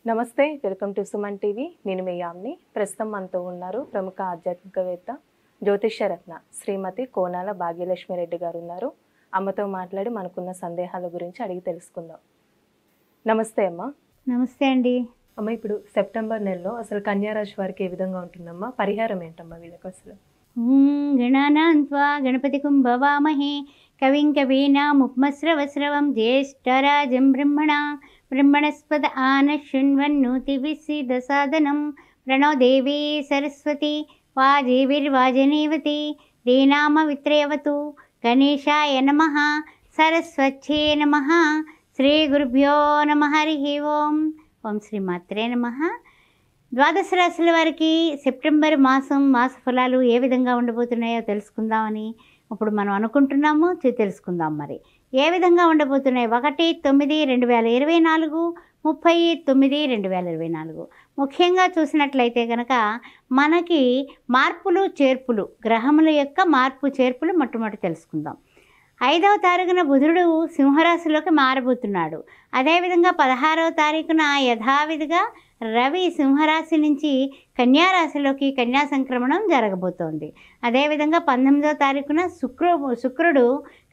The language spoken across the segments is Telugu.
నమస్తే, వెల్కమ్ టు సుమన్ టీవీ. నేను మీ యామ్ని. ప్రస్తుతం మనతో ఉన్నారు ప్రముఖ ఆధ్యాత్మికవేత్త, జ్యోతిష్య రత్న శ్రీమతి కోనాల భాగ్యలక్ష్మి రెడ్డి గారు ఉన్నారు. అమ్మతో మాట్లాడి మనకున్న సందేహాల గురించి అడిగి తెలుసుకుందాం. నమస్తే అమ్మ. నమస్తే అండి. అమ్మ, ఇప్పుడు సెప్టెంబర్ నెలలో అసలు కన్యా రాశి వారికి ఏ విధంగా ఉంటుందమ్మా? పరిహారం ఏంటమ్మా వీళ్ళకి అసలు? గణానాన్వా గణపతికుం భవామహే కవిం కవీనాముపమస్రవస్రవం జ్యేష్ఠరాజం బ్రహ్మణస్పద ఆనశృణ్వన్నోతిభిస్సిదసాదనం ప్రణో దేవీ సరస్వతి వాజేవిర్వాజనేవతి ధీనామ విత్రయవతు గణేశాయ నమః సరస్వత్యై నమః శ్రీ గురుభ్యో నమః హరి ఓం. ఓం శ్రీ మాత్రే నమః. ద్వాదశ రాశుల వారికి సెప్టెంబర్ మాస ఫలాలు ఏ విధంగా ఉండబోతున్నాయో తెలుసుకుందామని ఇప్పుడు మనం అనుకుంటున్నాము. తెలుసుకుందాం మరి ఏ విధంగా ఉండబోతున్నాయి. 1/9/2024, 30/9/2024. ముఖ్యంగా చూసినట్లయితే కనుక మనకి మార్పులు చేర్పులు, గ్రహముల యొక్క మార్పు చేర్పులు మొట్టమొదటి తెలుసుకుందాం. 5వ తారీఖున బుధుడు సింహరాశిలోకి మారబోతున్నాడు. అదేవిధంగా 16వ తారీఖున యథావిధిగా రవి సింహరాశి నుంచి కన్యారాశిలోకి కన్యా సంక్రమణం జరగబోతోంది. అదేవిధంగా 19వ తారీఖున శుక్రుడు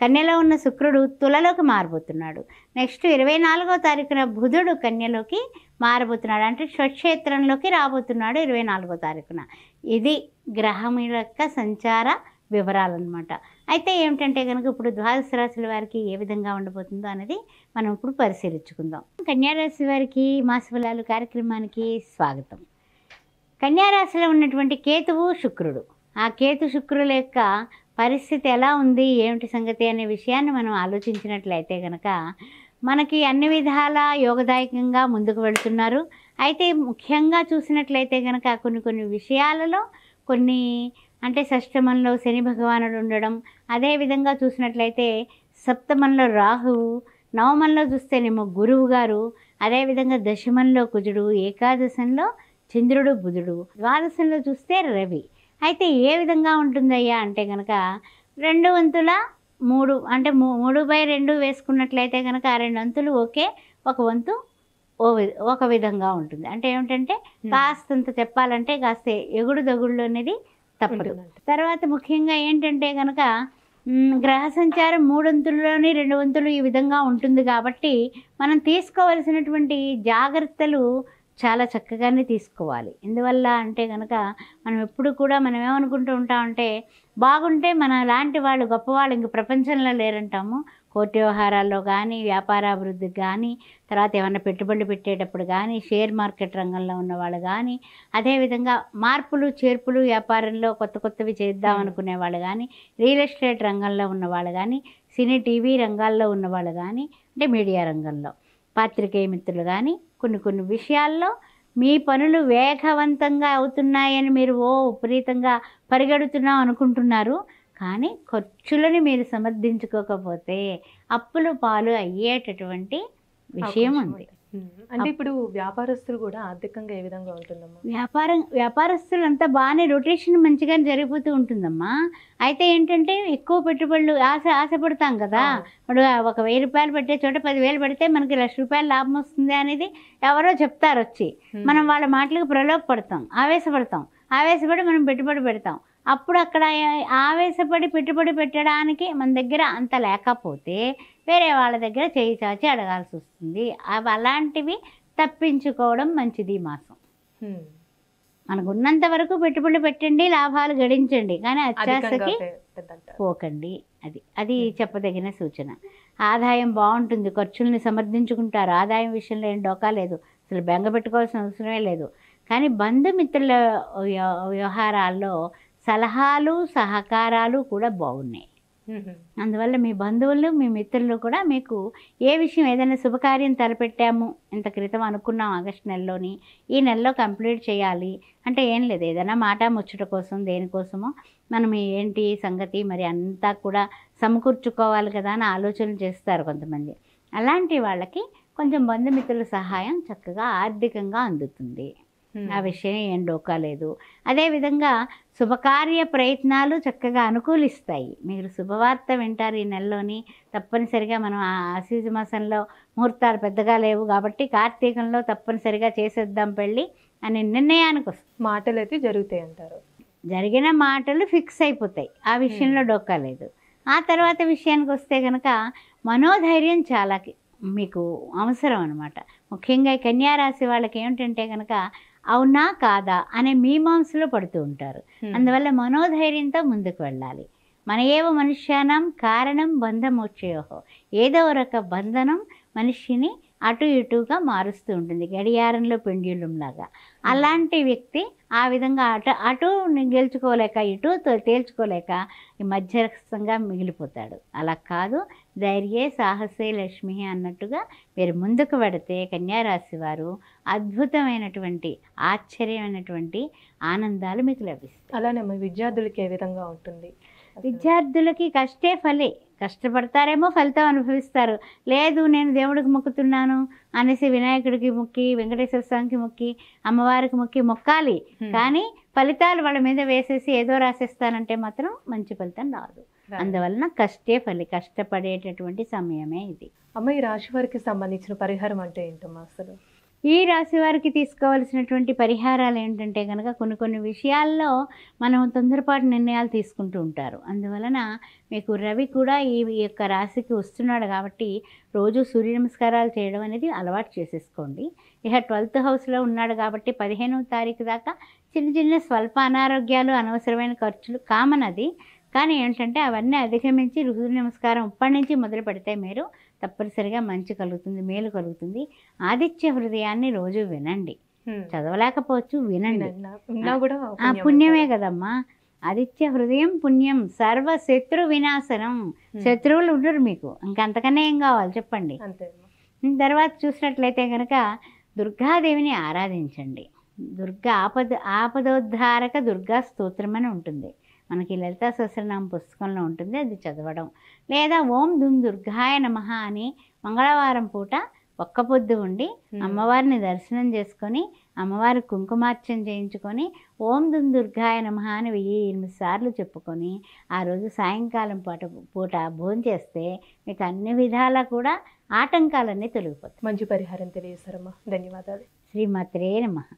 కన్యలో ఉన్న శుక్రుడు తులలోకి మారబోతున్నాడు. నెక్స్ట్ 24వ తారీఖున బుధుడు కన్యలోకి మారబోతున్నాడు, అంటే స్వక్షేత్రంలోకి రాబోతున్నాడు 24వ తారీఖున. ఇది గ్రహముల యొక్క సంచార వివరాలన్నమాట. అయితే ఏమిటంటే కనుక ఇప్పుడు ద్వాదశ రాశుల వారికి ఏ విధంగా ఉండబోతుందో అనేది మనం ఇప్పుడు పరిశీలించుకుందాం. కన్యారాశి వారికి మాస ఫలాలు కార్యక్రమానికి స్వాగతం. కన్యారాశిలో ఉన్నటువంటి కేతువు శుక్రుడు, ఆ కేతు శుక్రుల యొక్క పరిస్థితి ఎలా ఉంది, ఏమిటి సంగతి అనే విషయాన్ని మనం ఆలోచించినట్లయితే కనుక మనకి అన్ని విధాల యోగదాయకంగా ముందుకు వెళుతున్నారు. అయితే ముఖ్యంగా చూసినట్లయితే కనుక కొన్ని విషయాలలో కొన్ని అంటే షష్టమంలో శని భగవానుడు ఉండడం, అదేవిధంగా చూసినట్లయితే సప్తమంలో రాహువు, నవమంలో చూస్తేనేమో గురువు గారు, అదేవిధంగా దశమంలో కుజుడు, ఏకాదశంలో చంద్రుడు బుధుడు, ద్వాదశంలో చూస్తే రవి. అయితే ఏ విధంగా ఉంటుందయ్యా అంటే కనుక 2/3 అంటే 3/2 వేసుకున్నట్లయితే కనుక 2 వంతులు ఓకే, 1 వంతు ఒక విధంగా ఉంటుంది. అంటే ఏమిటంటే కాస్తంత చెప్పాలంటే కాస్త ఎగుడు దగుళ్ళు అనేది తప్పదు. తర్వాత ముఖ్యంగా ఏంటంటే కనుక గ్రహ సంచారం 3 వంతుల్లోని 2 వంతులు ఈ విధంగా ఉంటుంది. కాబట్టి మనం తీసుకోవలసినటువంటి జాగ్రత్తలు చాలా చక్కగానే తీసుకోవాలి. ఎందువల్ల అంటే కనుక మనం ఎప్పుడు కూడా మనం ఏమనుకుంటూ ఉంటామంటే బాగుంటే మన లాంటి వాళ్ళు గొప్పవాళ్ళు ఇంక ప్రపంచంలో లేరంటాము. కోర్టు వ్యవహారాల్లో కానీ, వ్యాపారాభివృద్ధికి కానీ, తర్వాత ఏమైనా పెట్టుబడులు పెట్టేటప్పుడు కానీ, షేర్ మార్కెట్ రంగంలో ఉన్నవాళ్ళు కానీ, అదేవిధంగా మార్పులు చేర్పులు వ్యాపారంలో కొత్తవి చేద్దాం అనుకునే వాళ్ళు కానీ, రియల్ ఎస్టేట్ రంగంలో ఉన్నవాళ్ళు కానీ, సినీ టీవీ రంగాల్లో ఉన్నవాళ్ళు కానీ, అంటే మీడియా రంగంలో పాత్రికేయ మిత్రులు కానీ కొన్ని విషయాల్లో మీ పనులు వేగవంతంగా అవుతున్నాయని మీరు విపరీతంగా పరిగెడుతున్నాం అనుకుంటున్నారు. కానీ ఖర్చులని మీరు సమర్థించుకోకపోతే అప్పులు పాలు అయ్యేటటువంటి విషయం ఉంది. అంటే ఇప్పుడు వ్యాపారస్తులు కూడా ఆర్థికంగా ఏ విధంగా ఉంటుందమ్మా? వ్యాపారస్తులు అంతా బాగానే రొటేషన్ మంచిగానే జరిగిపోతూ ఉంటుందమ్మా. అయితే ఏంటంటే ఎక్కువ పెట్టుబడులు ఆశపడతాం కదా. ఇప్పుడు ఒక 1000 రూపాయలు పెట్టే చోట 10,000 పెడితే మనకి ₹1,00,000 లాభం వస్తుంది అనేది ఎవరో చెప్తారు వచ్చి. మనం వాళ్ళ మాటలకు ప్రలోభపడతాం, ఆవేశపడి మనం పెట్టుబడి పెడతాం. అప్పుడు అక్కడ ఆవేశపడి పెట్టుబడి పెట్టడానికి మన దగ్గర అంత లేకపోతే వేరే వాళ్ళ దగ్గర చేయి చాచి అడగాల్సి వస్తుంది. అలాంటివి తప్పించుకోవడం మంచిది ఈ మాసం. మనకు ఉన్నంత వరకు పెట్టుబడి పెట్టండి, లాభాలు గడించండి, కానీ అత్యాశకి పోకండి. అది చెప్పదగిన సూచన. ఆదాయం బాగుంటుంది, ఖర్చుల్ని సమర్థించుకుంటారు. ఆదాయం విషయంలో ఏం డోకా లేదు, అసలు బెంగ పెట్టుకోవాల్సిన అవసరమే లేదు. కానీ బంధుమిత్రుల వ్యవహారాల్లో సలహాలు సహకారాలు కూడా బాగున్నాయి. అందువల్ల మీ బంధువులు మీ మిత్రులు కూడా మీకు ఏ విషయం ఏదైనా శుభకార్యం తలపెట్టాము ఇంత క్రితం అనుకున్నాం ఆగస్టు నెలలోని, ఈ నెలలో కంప్లీట్ చేయాలి అంటే ఏం లేదు, ఏదైనా మాట ముచ్చట కోసం దేనికోసమో మనం ఏంటి సంగతి మరి అంతా కూడా సమకూర్చుకోవాలి కదా అని ఆలోచనలు చేస్తారు కొంతమంది. అలాంటి వాళ్ళకి కొంచెం బంధుమిత్రుల సహాయం చక్కగా ఆర్థికంగా అందుతుంది. ఆ విషయం ఏం డోకాలేదు. అదేవిధంగా శుభకార్య ప్రయత్నాలు చక్కగా అనుకూలిస్తాయి. మీరు శుభవార్త వింటారు ఈ నెలలోని. తప్పనిసరిగా మనం ఆ ఆశ్వీజ మాసంలో ముహూర్తాలు పెద్దగా లేవు కాబట్టి కార్తీకంలో తప్పనిసరిగా చేసేద్దాం పెళ్ళి అనే నిర్ణయానికి వస్తుంది. మాటలు అయితే జరుగుతాయి అంటారు. జరిగిన మాటలు ఫిక్స్ అయిపోతాయి, ఆ విషయంలో డోకాలేదు. ఆ తర్వాత విషయానికి వస్తే కనుక మనోధైర్యం చాలా మీకు అవసరం అనమాట. ముఖ్యంగా ఈ కన్యారాశి వాళ్ళకి ఏమిటంటే కనుక అవునా కాదా అనే మీమాంసలో పడుతూ ఉంటారు. అందువల్ల మనోధైర్యంతో ముందుకు వెళ్ళాలి. మన ఏవ మనుష్యానం కారణం బంధమోక్షయోహో, ఏదో ఒక బంధనం మనిషిని అటు ఇటుగా మారుస్తూ ఉంటుంది, గడియారంలో పెండ్యులంలాగా. అలాంటి వ్యక్తి ఆ విధంగా అటు గెలుచుకోలేక ఇటు తేల్చుకోలేక ఈ మధ్యస్థంగా మిగిలిపోతాడు. అలా కాదు, ధైర్యే సాహసే లక్ష్మి అన్నట్టుగా మీరు ముందుకు పెడితే కన్యారాశి వారు అద్భుతమైనటువంటి ఆశ్చర్యమైనటువంటి ఆనందాలు మీకు లభిస్తాయి. అలానే మరి విద్యార్థులకి ఏ విధంగా ఉంటుంది? విద్యార్థులకి కష్టే ఫలే, కష్టపడతారేమో ఫలితం అనుభవిస్తారు. లేదు నేను దేవుడికి మొక్కుతున్నాను అనేసి వినాయకుడికి మొక్కి, వెంకటేశ్వర స్వామికి మొక్కి, అమ్మవారికి మొక్కాలి. కానీ ఫలితాలు వాళ్ళ మీద వేసేసి ఏదో రాసేస్తానంటే మాత్రం మంచి ఫలితం రాదు. అందువలన కష్టే ఫలి, కష్టపడేటటువంటి సమయమే ఇది. అమ్మ, ఈ రాశి వారికి సంబంధించిన పరిహారం అంటే ఏంటమ్మా అసలు? ఈ రాశి వారికి తీసుకోవాల్సినటువంటి పరిహారాలు ఏంటంటే కనుక కొన్ని విషయాల్లో మనం తొందరపాటు నిర్ణయాలు తీసుకుంటూ ఉంటారు. అందువలన మీకు రవి కూడా ఈ యొక్క రాశికి వస్తున్నాడు కాబట్టి రోజు సూర్య నమస్కారాలు చేయడం అనేది అలవాటు చేసేసుకోండి. ఇక 12th హౌస్లో ఉన్నాడు కాబట్టి 15వ తారీఖు దాకా చిన్న స్వల్ప అనారోగ్యాలు, అనవసరమైన ఖర్చులు కామన్ అది. కానీ ఏంటంటే అవన్నీ అధిగమించి సూర్య నమస్కారం ఇప్పటి నుంచి మొదలు పెడితే మీరు తప్పనిసరిగా మంచి కలుగుతుంది, మేలు కలుగుతుంది. ఆదిత్య హృదయాన్ని రోజు వినండి. చదవలేకపోవచ్చు, వినండి. పుణ్యమే కదమ్మా. ఆదిత్య హృదయం పుణ్యం, సర్వ శత్రు వినాశనం. శత్రువులు ఉండరు మీకు, ఇంకంతకన్నా ఏం కావాలి చెప్పండి. తర్వాత చూసినట్లయితే కనుక దుర్గాదేవిని ఆరాధించండి. ఆపదోద్ధారక దుర్గా స్తోత్రం అని ఉంటుంది, మనకి లలితా సహస్రనామ పుస్తకంలో ఉంటుంది, అది చదవడం. లేదా ఓం దుమ్ దుర్గాయ నమః అని మంగళవారం పూట ఒక్క పొద్దు ఉండి అమ్మవారిని దర్శనం చేసుకొని అమ్మవారి కుంకుమార్చన చేయించుకొని ఓం దుమ్ దుర్గాయ నమః అని 1008 సార్లు చెప్పుకొని ఆ రోజు సాయంకాలం పూట భోజనం చేస్తే మీకు అన్ని విధాలా కూడా ఆటంకాలన్నీ తొలగిపోతాయి. మంచి పరిహారం తెలియజేశారమ్మా, ధన్యవాదాలు. శ్రీమాత్రే నమః.